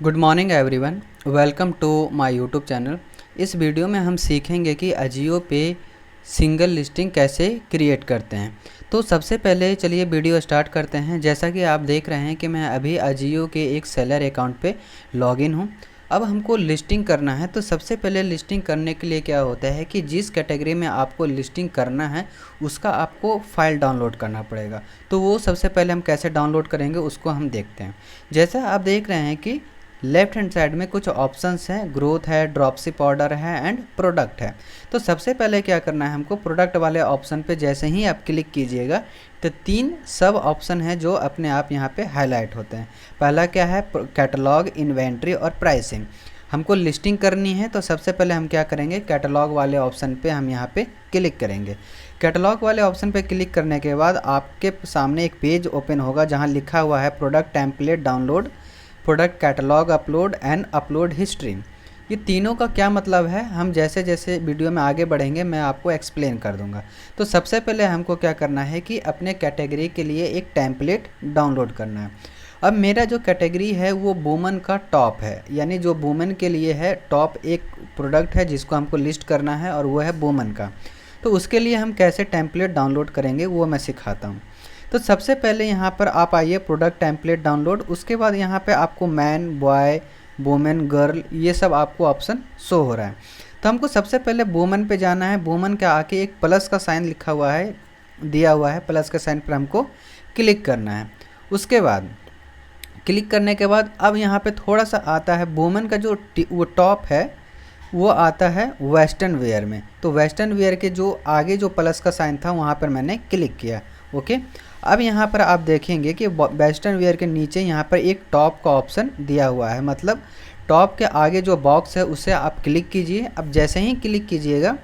Good morning everyone, welcome to my YouTube channel. इस video में हम सीखेंगे कि अजियो पे सिंगल लिस्टिंग कैसे क्रिएट करते हैं। तो सबसे पहले चलिए वीडियो स्टार्ट करते हैं। जैसा कि आप देख रहे हैं कि मैं अभी अजियो के एक सेलर अकाउंट पे लॉगिन हूँ। अब हमको लिस्टिंग करना है, तो सबसे पहले लिस्टिंग करने के लिए क्या होता है कि जिस कैटेगरी में आपको लिस्टिंग करना है उसका आपको फ़ाइल डाउनलोड करना पड़ेगा। तो वो सबसे पहले हम कैसे डाउनलोड करेंगे उसको हम देखते हैं। जैसा आप देख रहे हैं कि लेफ्ट हैंड साइड में कुछ ऑप्शंस हैं, ग्रोथ है, ड्रॉपशिप ऑर्डर है एंड प्रोडक्ट है। तो सबसे पहले क्या करना है हमको, प्रोडक्ट वाले ऑप्शन पे जैसे ही आप क्लिक कीजिएगा तो 3 सब ऑप्शन है जो अपने आप यहाँ पे हाईलाइट होते हैं। पहला क्या है, कैटलॉग, इन्वेंट्री और प्राइसिंग। हमको लिस्टिंग करनी है तो सबसे पहले हम क्या करेंगे, कैटलॉग वाले ऑप्शन पे हम यहाँ पे क्लिक करेंगे। कैटलॉग वाले ऑप्शन पे क्लिक करने के बाद आपके सामने एक पेज ओपन होगा जहाँ लिखा हुआ है product template download, product catalogue upload and upload history. ये तीनों का क्या मतलब है, हम जैसे जैसे वीडियो में आगे बढ़ेंगे मैं आपको एक्सप्लेन कर दूंगा। तो सबसे पहले हमको क्या करना है कि अपने कैटेगरी के लिए एक टेम्पलेट डाउनलोड करना है। अब मेरा जो कैटेगरी है वो वुमेन का टॉप है, यानी जो वुमेन के लिए है टॉप एक प्रोडक्ट है जिसको हमको लिस्ट करना है और वो है वुमेन का। तो उसके लिए हम कैसे टेम्पलेट डाउनलोड करेंगे वो मैं सिखाता हूँ। तो सबसे पहले यहाँ पर आप आइए प्रोडक्ट टेम्पलेट डाउनलोड। उसके बाद यहाँ पे आपको मैन, बॉय, वुमेन, गर्ल ये सब आपको ऑप्शन शो हो रहा है। तो हमको सबसे पहले वुमेन पे जाना है। वुमेन के आके एक प्लस का साइन लिखा हुआ है, दिया हुआ है, प्लस का साइन पर हमको क्लिक करना है। उसके बाद क्लिक करने के बाद अब यहाँ पे थोड़ा सा आता है वुमेन का जो वो टॉप है वो आता है वेस्टर्न वेयर में। तो वेस्टर्न वेयर के जो आगे जो प्लस का साइन था वहाँ पर मैंने क्लिक किया। ओके, अब यहाँ पर आप देखेंगे कि वेस्टर्न वेयर के नीचे यहाँ पर एक टॉप का ऑप्शन दिया हुआ है, मतलब टॉप के आगे जो बॉक्स है उसे आप क्लिक कीजिए। अब जैसे ही क्लिक कीजिएगा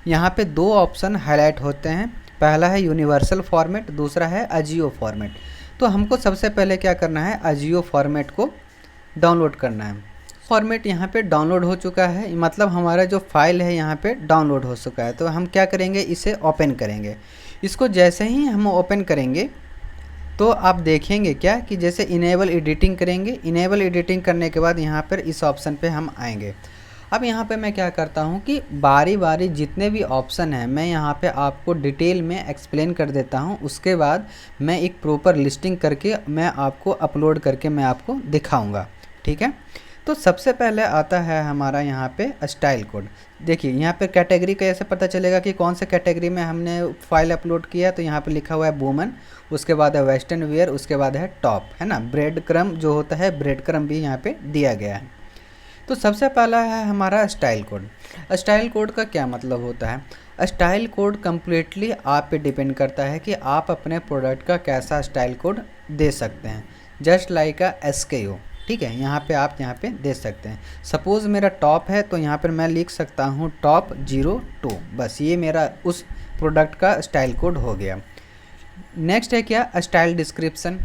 यहाँ पे 2 ऑप्शन हाईलाइट होते हैं। पहला है यूनिवर्सल फॉर्मेट, दूसरा है अजियो फॉर्मेट। तो हमको सबसे पहले क्या करना है, अजियो फॉर्मेट को डाउनलोड करना है। फॉर्मेट यहाँ पे डाउनलोड हो चुका है, मतलब हमारा जो फाइल है यहाँ पे डाउनलोड हो चुका है। तो हम क्या करेंगे, इसे ओपन करेंगे। इसको जैसे ही हम ओपन करेंगे तो आप देखेंगे क्या कि जैसे इनेबल एडिटिंग करेंगे। इनेबल एडिटिंग करने के बाद यहाँ पर इस ऑप्शन पे हम आएंगे। अब यहाँ पे मैं क्या करता हूँ कि बारी बारी जितने भी ऑप्शन हैं मैं यहाँ पे आपको डिटेल में एक्सप्लेन कर देता हूँ। उसके बाद मैं एक प्रॉपर लिस्टिंग करके मैं आपको अपलोड करके मैं आपको दिखाऊँगा, ठीक है। तो सबसे पहले आता है हमारा यहाँ पे स्टाइल कोड। देखिए यहाँ पे कैटेगरी कैसे पता चलेगा कि कौन से कैटेगरी में हमने फाइल अपलोड किया। तो यहाँ पे लिखा हुआ है वुमेन, उसके बाद है वेस्टर्न वेयर, उसके बाद है टॉप, है ना। ब्रेड क्रम जो होता है, ब्रेड क्रम भी यहाँ पे दिया गया है। तो सबसे पहला है हमारा स्टाइल कोड। स्टाइल कोड का क्या मतलब होता है, स्टाइल कोड कम्प्लीटली आप पे डिपेंड करता है कि आप अपने प्रोडक्ट का कैसा स्टाइल कोड दे सकते हैं। जस्ट लाइक अ SKU, ठीक है। यहाँ पे आप यहाँ पे दे सकते हैं। सपोज़ मेरा टॉप है तो यहाँ पर मैं लिख सकता हूँ टॉप 02, बस ये मेरा उस प्रोडक्ट का स्टाइल कोड हो गया। नेक्स्ट है क्या, स्टाइल डिस्क्रिप्शन।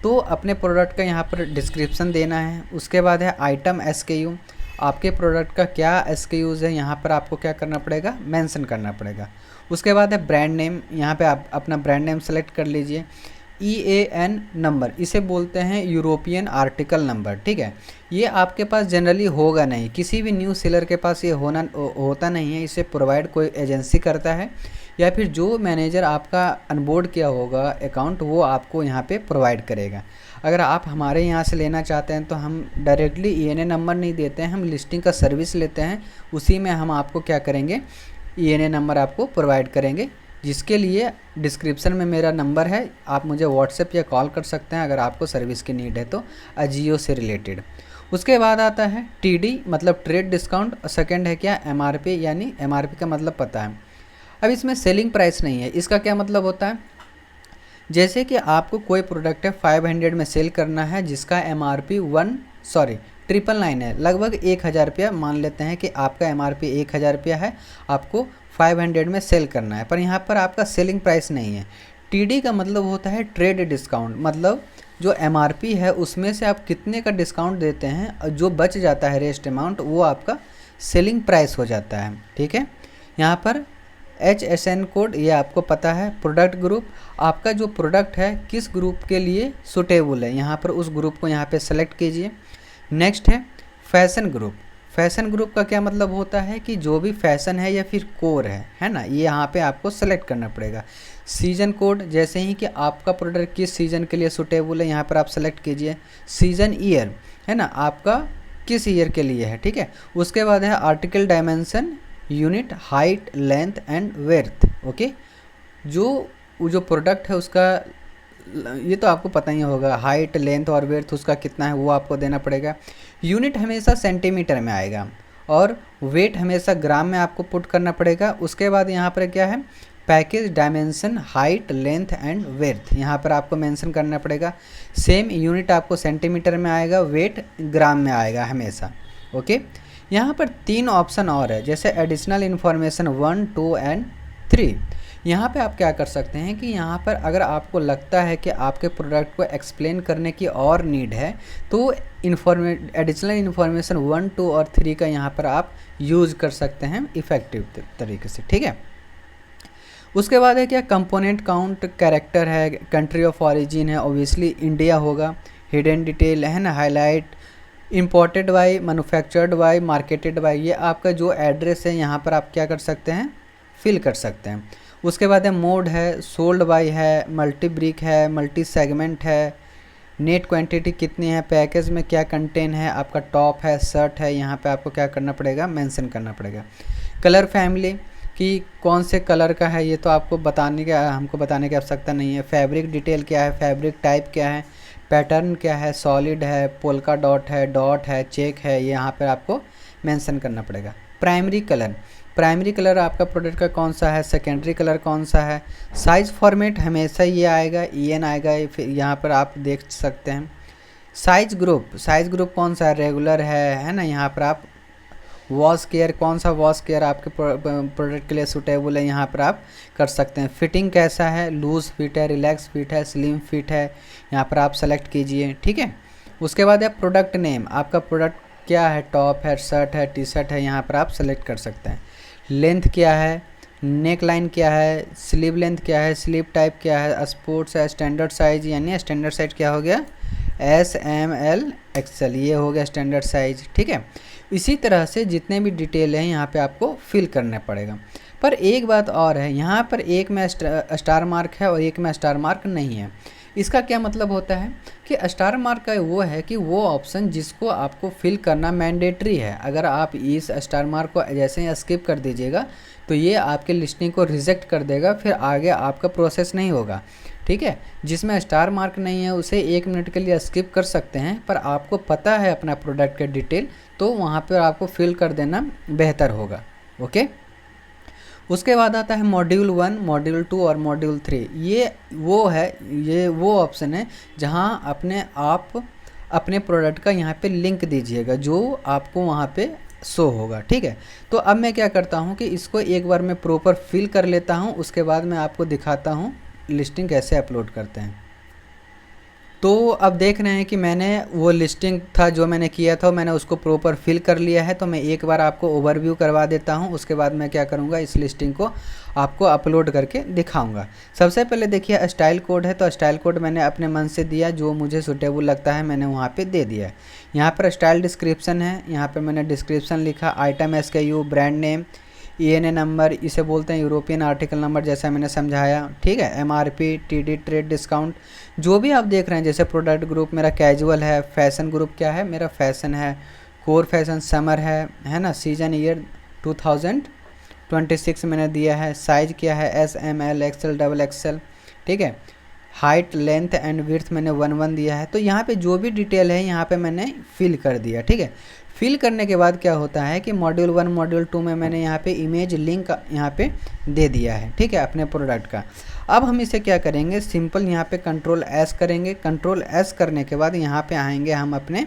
तो अपने प्रोडक्ट का यहाँ पर डिस्क्रिप्शन देना है। उसके बाद है आइटम SKU, आपके प्रोडक्ट का क्या SKUs है यहाँ पर आपको क्या करना पड़ेगा, मेंशन करना पड़ेगा। उसके बाद है ब्रांड नेम, यहाँ पे आप अपना ब्रांड नेम सेलेक्ट कर लीजिए। EAN नंबर, इसे बोलते हैं यूरोपियन आर्टिकल नंबर, ठीक है। ये आपके पास जनरली होगा नहीं, किसी भी न्यू सेलर के पास ये होता नहीं है। इसे प्रोवाइड कोई एजेंसी करता है या फिर जो मैनेजर आपका अनबोर्ड किया होगा अकाउंट वो आपको यहाँ पे प्रोवाइड करेगा। अगर आप हमारे यहाँ से लेना चाहते हैं तो हम डायरेक्टली EAN नंबर नहीं देते हैं, हम लिस्टिंग का सर्विस लेते हैं। उसी में हम आपको क्या करेंगे, EAN नंबर आपको प्रोवाइड करेंगे, जिसके लिए डिस्क्रिप्शन में मेरा नंबर है। आप मुझे व्हाट्सएप या कॉल कर सकते हैं अगर आपको सर्विस की नीड है तो, अजियो से रिलेटेड। उसके बाद आता है TD मतलब ट्रेड डिस्काउंट। सेकंड है क्या, MRP, यानी MRP का मतलब पता है। अब इसमें सेलिंग प्राइस नहीं है, इसका क्या मतलब होता है, जैसे कि आपको कोई प्रोडक्ट है 500 में सेल करना है जिसका MRP 999 है, लगभग 1000 रुपया। मान लेते हैं कि आपका MRP 1000 रुपया है, आपको 500 में सेल करना है, पर यहाँ पर आपका सेलिंग प्राइस नहीं है। TD का मतलब होता है ट्रेड डिस्काउंट, मतलब जो MRP है उसमें से आप कितने का डिस्काउंट देते हैं और जो बच जाता है रेस्ट अमाउंट वो आपका सेलिंग प्राइस हो जाता है, ठीक है। यहाँ पर HSN कोड, ये आपको पता है। प्रोडक्ट ग्रुप, आपका जो प्रोडक्ट है किस ग्रुप के लिए सुटेबल है, यहाँ पर उस ग्रुप को यहाँ पे सेलेक्ट कीजिए। नेक्स्ट है फैशन ग्रुप। फैशन ग्रुप का क्या मतलब होता है कि जो भी फैशन है या फिर कोर है ना, ये यहाँ पे आपको सेलेक्ट करना पड़ेगा। सीजन कोड, जैसे ही कि आपका प्रोडक्ट किस सीज़न के लिए सूटेबल है यहाँ पर आप सेलेक्ट कीजिए। सीजन ईयर है ना, आपका किस ईयर के लिए है, ठीक है। उसके बाद है article dimension, unit, height, length and width. Okay, जो प्रोडक्ट है उसका ये तो आपको पता ही होगा, हाइट, लेंथ और वेड्थ उसका कितना है वो आपको देना पड़ेगा। यूनिट हमेशा सेंटीमीटर में आएगा और वेट हमेशा ग्राम में आपको पुट करना पड़ेगा। उसके बाद यहाँ पर क्या है, package dimension, height, length and width यहाँ पर आपको मेंशन करना पड़ेगा। सेम यूनिट आपको सेंटीमीटर में आएगा, वेट ग्राम में आएगा हमेशा। ओके, यहाँ पर 3 ऑप्शन और है, जैसे एडिशनल इन्फॉर्मेशन 1, 2 एंड 3। यहाँ पे आप क्या कर सकते हैं कि यहाँ पर अगर आपको लगता है कि आपके प्रोडक्ट को एक्सप्लेन करने की और नीड है तो एडिशनल इन्फॉर्मेशन 1, 2 और 3 का यहाँ पर आप यूज़ कर सकते हैं इफ़ेक्टिव तरीके से, ठीक है। उसके बाद है क्या, कंपोनेंट काउंट, कैरेक्टर है, कंट्री ऑफ ऑरिजिन है, ऑब्वियसली इंडिया होगा, हिडन डिटेल है ना, highlight, imported by, manufactured by, marketed by, ये आपका जो एड्रेस है यहाँ पर आप क्या कर सकते हैं, फिल कर सकते हैं। उसके बाद है मोड है, सोल्ड बाई है, मल्टी ब्रिक है, मल्टी सेगमेंट है, नेट क्वांटिटी कितनी है, पैकेज में क्या कंटेन है, आपका टॉप है, शर्ट है, यहाँ पे आपको क्या करना पड़ेगा, मेंशन करना पड़ेगा। कलर फैमिली कि कौन से कलर का है ये तो आपको हमको बताने की आवश्यकता नहीं है। फैब्रिक डिटेल क्या है, फैब्रिक टाइप क्या है, पैटर्न क्या है, सॉलिड है, पोल्का डॉट है, चेक है, ये यहाँ पर आपको मेंशन करना पड़ेगा। प्राइमरी कलर आपका प्रोडक्ट का कौन सा है, सेकेंडरी कलर कौन सा है। साइज़ फॉर्मेट हमेशा ये आएगा, EN आएगा, फिर यहाँ पर आप देख सकते हैं। साइज़ ग्रुप कौन सा है, रेगुलर है ना, यहाँ पर आप वॉश केयर, कौन सा वॉश केयर आपके प्रोडक्ट के लिए सूटेबल है, यहाँ पर आप कर सकते हैं। फिटिंग कैसा है, लूज़ फिट है, रिलैक्स फिट है, स्लिम फिट है, यहाँ पर आप सेलेक्ट कीजिए, ठीक है। उसके बाद है प्रोडक्ट नेम, आपका प्रोडक्ट क्या है, टॉप है, शर्ट है, टी शर्ट है, यहाँ पर आप सेलेक्ट कर सकते हैं। लेंथ क्या है, नेक लाइन क्या है, स्लीव लेंथ क्या है, स्लीव टाइप क्या है, स्पोर्ट्स है, स्टैंडर्ड साइज, यानी स्टैंडर्ड साइज क्या हो गया, S, M, L, XL, ये हो गया स्टैंडर्ड साइज, ठीक है। इसी तरह से जितने भी डिटेल हैं यहाँ पे आपको फिल करना पड़ेगा। पर एक बात और है, यहाँ पर एक में स्टार मार्क है और एक में स्टार मार्क नहीं है। इसका क्या मतलब होता है कि स्टार मार्क का वो है कि वो ऑप्शन जिसको आपको फिल करना मैंडेटरी है, अगर आप इस स्टार मार्क को जैसे ही स्किप कर दीजिएगा तो ये आपके लिस्टिंग को रिजेक्ट कर देगा, फिर आगे आपका प्रोसेस नहीं होगा, ठीक है। जिसमें स्टार मार्क नहीं है उसे 1 मिनट के लिए स्किप कर सकते हैं, पर आपको पता है अपना प्रोडक्ट के डिटेल तो वहाँ पर आपको फिल कर देना बेहतर होगा। ओके, उसके बाद आता है मॉड्यूल 1, मॉड्यूल 2 और मॉड्यूल 3। ये वो ऑप्शन है जहां आप अपने प्रोडक्ट का यहाँ पे लिंक दीजिएगा जो आपको वहाँ पे शो होगा, ठीक है। तो अब मैं क्या करता हूँ कि इसको एक बार मैं प्रॉपर फिल कर लेता हूँ, उसके बाद मैं आपको दिखाता हूँ लिस्टिंग कैसे अपलोड करते हैं। तो अब देख रहे हैं कि मैंने वो लिस्टिंग था जो मैंने किया था मैंने उसको प्रॉपर फिल कर लिया है। तो मैं एक बार आपको ओवरव्यू करवा देता हूं, उसके बाद मैं क्या करूंगा, इस लिस्टिंग को आपको अपलोड करके दिखाऊंगा। सबसे पहले देखिए स्टाइल कोड है, तो स्टाइल कोड मैंने अपने मन से दिया, जो मुझे सूटेबल लगता है मैंने वहाँ पे दे दिया है। यहाँ पर स्टाइल डिस्क्रिप्शन है, यहाँ पर मैंने डिस्क्रिप्शन लिखा, item SKU, brand name, ENA number, इसे बोलते हैं यूरोपियन आर्टिकल नंबर, जैसा मैंने समझाया, ठीक है। MRP, TD, ट्रेड डिस्काउंट, जो भी आप देख रहे हैं। जैसे प्रोडक्ट ग्रुप मेरा कैजुअल है, फैशन ग्रुप क्या है, मेरा फैशन है, कोर फैशन समर है ना, सीजन ईयर 2026 मैंने दिया है। साइज क्या है, S, M, L, XL, XXL, ठीक है। हाइट, लेंथ एंड विड्थ मैंने 1 दिया है। तो यहाँ पे जो भी डिटेल है यहाँ पे मैंने फिल कर दिया, ठीक है। फिल करने के बाद क्या होता है कि मॉड्यूल 1 मॉड्यूल 2 में मैंने यहाँ पे इमेज लिंक यहाँ पे दे दिया है, ठीक है, अपने प्रोडक्ट का। अब हम इसे क्या करेंगे, सिंपल यहाँ पे कंट्रोल S करेंगे। कंट्रोल S करने के बाद यहाँ पे आएंगे हम अपने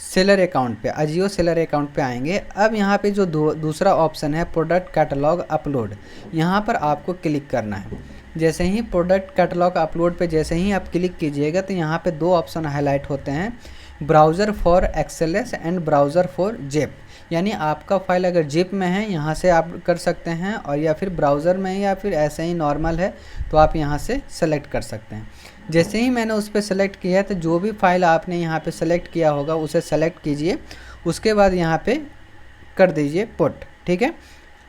सेलर अकाउंट पे, अजियो सेलर अकाउंट पे आएंगे। अब यहाँ पे जो दूसरा ऑप्शन है प्रोडक्ट कैटलॉग अपलोड, यहाँ पर आपको क्लिक करना है। जैसे ही प्रोडक्ट कैटलॉग अपलोड पे जैसे ही आप क्लिक कीजिएगा तो यहाँ पे 2 ऑप्शन हाईलाइट होते हैं, browser for XLS and browser for zip. यानी आपका फाइल अगर जिप में है यहाँ से आप कर सकते हैं, और या फिर ब्राउज़र में या फिर ऐसे ही नॉर्मल है तो आप यहाँ से सेलेक्ट कर सकते हैं। जैसे ही मैंने उस पर सेलेक्ट किया है तो जो भी फाइल आपने यहाँ पे सेलेक्ट किया होगा उसे सेलेक्ट कीजिए, उसके बाद यहाँ पे कर दीजिए पुट। ठीक है,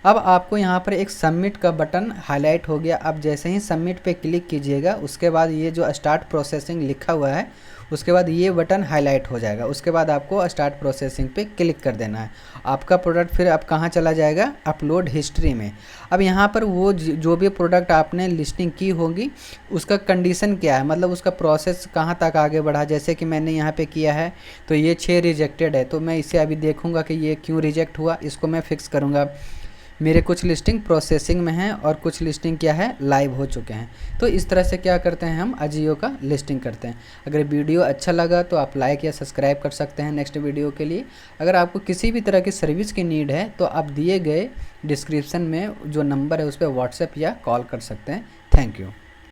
अब आपको यहाँ पर एक सबमिट का बटन हाईलाइट हो गया। अब जैसे ही सबमिट पे क्लिक कीजिएगा उसके बाद ये जो स्टार्ट प्रोसेसिंग लिखा हुआ है उसके बाद ये बटन हाईलाइट हो जाएगा। उसके बाद आपको स्टार्ट प्रोसेसिंग पे क्लिक कर देना है। आपका प्रोडक्ट फिर अब कहाँ चला जाएगा, अपलोड हिस्ट्री में। अब यहाँ पर वो जो भी प्रोडक्ट आपने लिस्टिंग की होगी उसका कंडीशन क्या है, मतलब उसका प्रोसेस कहाँ तक आगे बढ़ा। जैसे कि मैंने यहाँ पे किया है तो ये 6 रिजेक्टेड है, तो मैं इसे अभी देखूँगा कि ये क्यों रिजेक्ट हुआ, इसको मैं फिक्स करूँगा। मेरे कुछ लिस्टिंग प्रोसेसिंग में हैं और कुछ लिस्टिंग क्या है, लाइव हो चुके हैं। तो इस तरह से क्या करते हैं, हम अजियो का लिस्टिंग करते हैं। अगर वीडियो अच्छा लगा तो आप लाइक या सब्सक्राइब कर सकते हैं नेक्स्ट वीडियो के लिए। अगर आपको किसी भी तरह की सर्विस की नीड है तो आप दिए गए डिस्क्रिप्शन में जो नंबर है उस पर व्हाट्सएप या कॉल कर सकते हैं। Thank you.